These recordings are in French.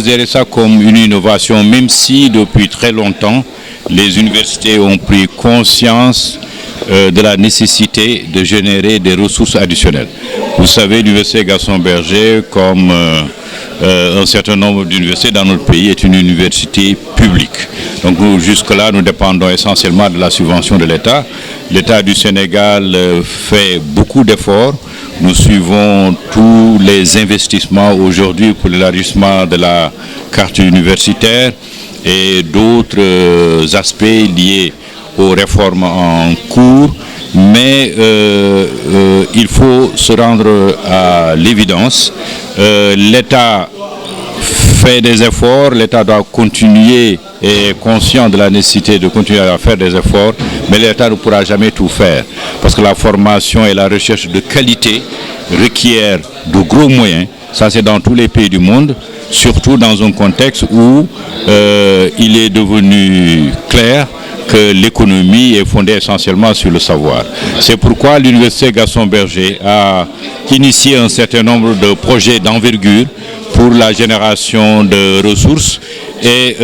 considérer ça comme une innovation, même si depuis très longtemps, les universités ont pris conscience de la nécessité de générer des ressources additionnelles. Vous savez, l'université Gaston Berger, comme un certain nombre d'universités dans notre pays, est une université publique. Donc jusque-là, nous dépendons essentiellement de la subvention de l'État. L'État du Sénégal fait beaucoup d'efforts. Nous suivons tous les investissements aujourd'hui pour l'élargissement de la carte universitaire et d'autres aspects liés aux réformes en cours. Mais il faut se rendre à l'évidence. L'État fait des efforts, l'État doit continuer et est conscient de la nécessité de continuer à faire des efforts, mais l'État ne pourra jamais tout faire parce que la formation et la recherche de qualité requièrent de gros moyens. Ça, c'est dans tous les pays du monde, surtout dans un contexte où il est devenu clair que l'économie est fondée essentiellement sur le savoir. C'est pourquoi l'Université Gaston Berger a initié un certain nombre de projets d'envergure pour la génération de ressources. Et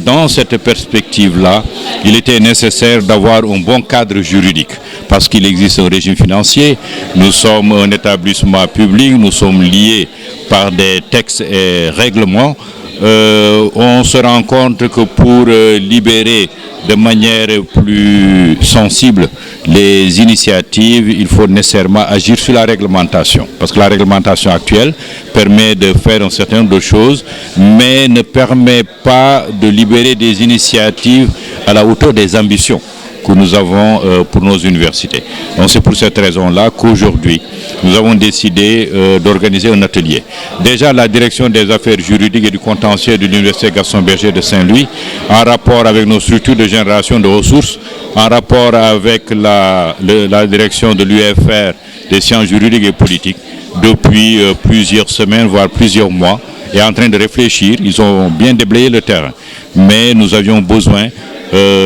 dans cette perspective-là, il était nécessaire d'avoir un bon cadre juridique parce qu'il existe un régime financier. Nous sommes un établissement public, nous sommes liés par des textes et règlements. On se rend compte que pour libérer de manière plus sensible les initiatives, il faut nécessairement agir sur la réglementation. Parce que la réglementation actuelle permet de faire un certain nombre de choses, mais ne permet pas de libérer des initiatives à la hauteur des ambitions que nous avons pour nos universités. Donc c'est pour cette raison-là qu'aujourd'hui, nous avons décidé d'organiser un atelier. Déjà, la direction des affaires juridiques et du contentieux de l'Université Gaston Berger de Saint-Louis, en rapport avec nos structures de génération de ressources, en rapport avec la direction de l'UFR des sciences juridiques et politiques, depuis plusieurs semaines, voire plusieurs mois, est en train de réfléchir. Ils ont bien déblayé le terrain. Mais nous avions besoin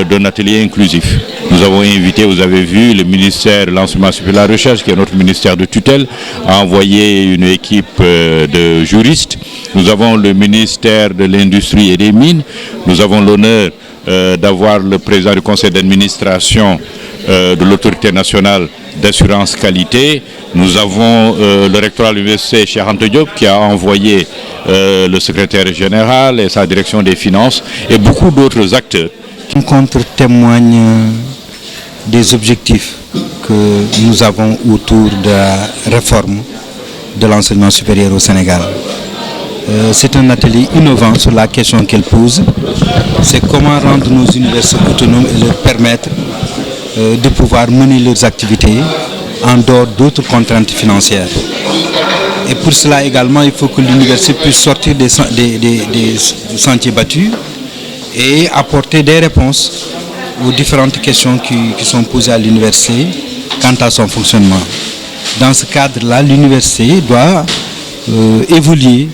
d'un atelier inclusif. Nous avons invité, vous avez vu, le ministère de l'Enseignement supérieur et de la Recherche, qui est notre ministère de tutelle, a envoyé une équipe de juristes. Nous avons le ministère de l'Industrie et des Mines. Nous avons l'honneur d'avoir le président du conseil d'administration de l'autorité nationale d'assurance qualité. Nous avons le rectorat de l'université Cheikh Anta Diop qui a envoyé le secrétaire général et sa direction des finances et beaucoup d'autres acteurs. La rencontre témoigne des objectifs que nous avons autour de la réforme de l'enseignement supérieur au Sénégal. C'est un atelier innovant sur la question qu'elle pose. C'est comment rendre nos universités autonomes et leur permettre de pouvoir mener leurs activités en dehors d'autres contraintes financières. Et pour cela également, il faut que l'université puisse sortir des sentiers battus et apporter des réponses aux différentes questions qui sont posées à l'université quant à son fonctionnement. Dans ce cadre-là, l'université doit évoluer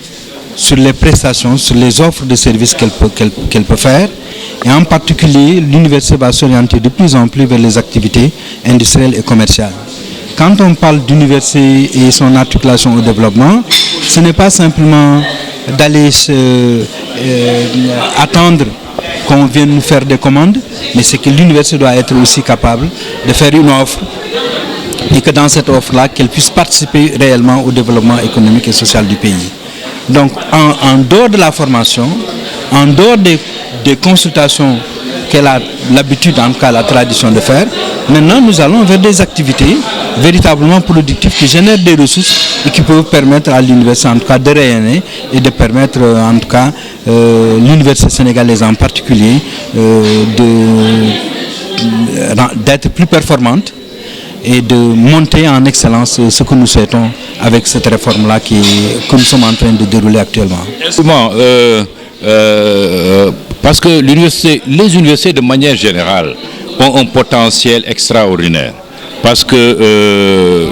sur les prestations, sur les offres de services qu'elle peut faire. Et en particulier, l'université va s'orienter de plus en plus vers les activités industrielles et commerciales. Quand on parle d'université et son articulation au développement, ce n'est pas simplement d'aller attendre qu'on vienne nous faire des commandes, mais c'est que l'université doit être aussi capable de faire une offre et que dans cette offre-là, qu'elle puisse participer réellement au développement économique et social du pays. Donc, en dehors de la formation, en dehors des consultations qu'elle a l'habitude, en tout cas la tradition de faire, maintenant nous allons vers des activités véritablement productives qui génèrent des ressources et qui peuvent permettre à l'université en tout cas de rayonner et de permettre en tout cas l'université sénégalaise en particulier d'être plus performante et de monter en excellence ce que nous souhaitons avec cette réforme-là que nous sommes en train de dérouler actuellement. Parce que les universités de manière générale ont un potentiel extraordinaire. Parce que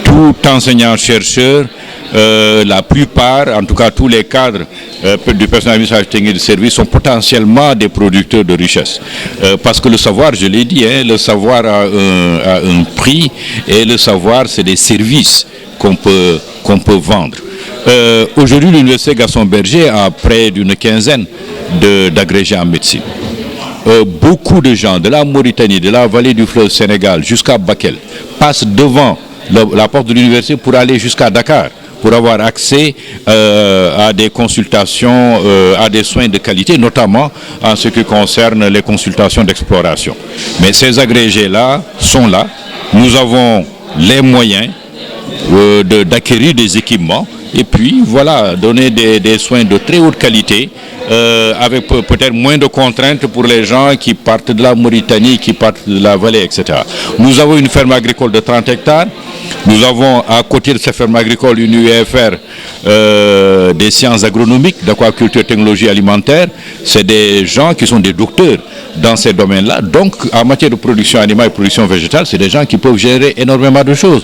tout enseignant-chercheur, la plupart, en tout cas tous les cadres du personnel administratif technique de service sont potentiellement des producteurs de richesse. Parce que le savoir, je l'ai dit, le savoir a un prix et le savoir, c'est des services qu'on peut vendre. Aujourd'hui, l'Université Gaston Berger a près d'une quinzaine d'agrégés en médecine. Beaucoup de gens de la Mauritanie, de la vallée du fleuve Sénégal jusqu'à Bakel passent devant la porte de l'université pour aller jusqu'à Dakar, pour avoir accès à des consultations, à des soins de qualité, notamment en ce qui concerne les consultations d'exploration. Mais ces agrégés-là sont là. Nous avons les moyens d'acquérir des équipements et puis voilà, donner des soins de très haute qualité avec peut-être moins de contraintes pour les gens qui partent de la Mauritanie, qui partent de la vallée, etc. Nous avons une ferme agricole de 30 hectares. Nous avons à côté de cette ferme agricole une UFR des sciences agronomiques, d'aquaculture et technologie alimentaire. C'est des gens qui sont des docteurs dans ces domaines-là. Donc, en matière de production animale et production végétale, c'est des gens qui peuvent gérer énormément de choses.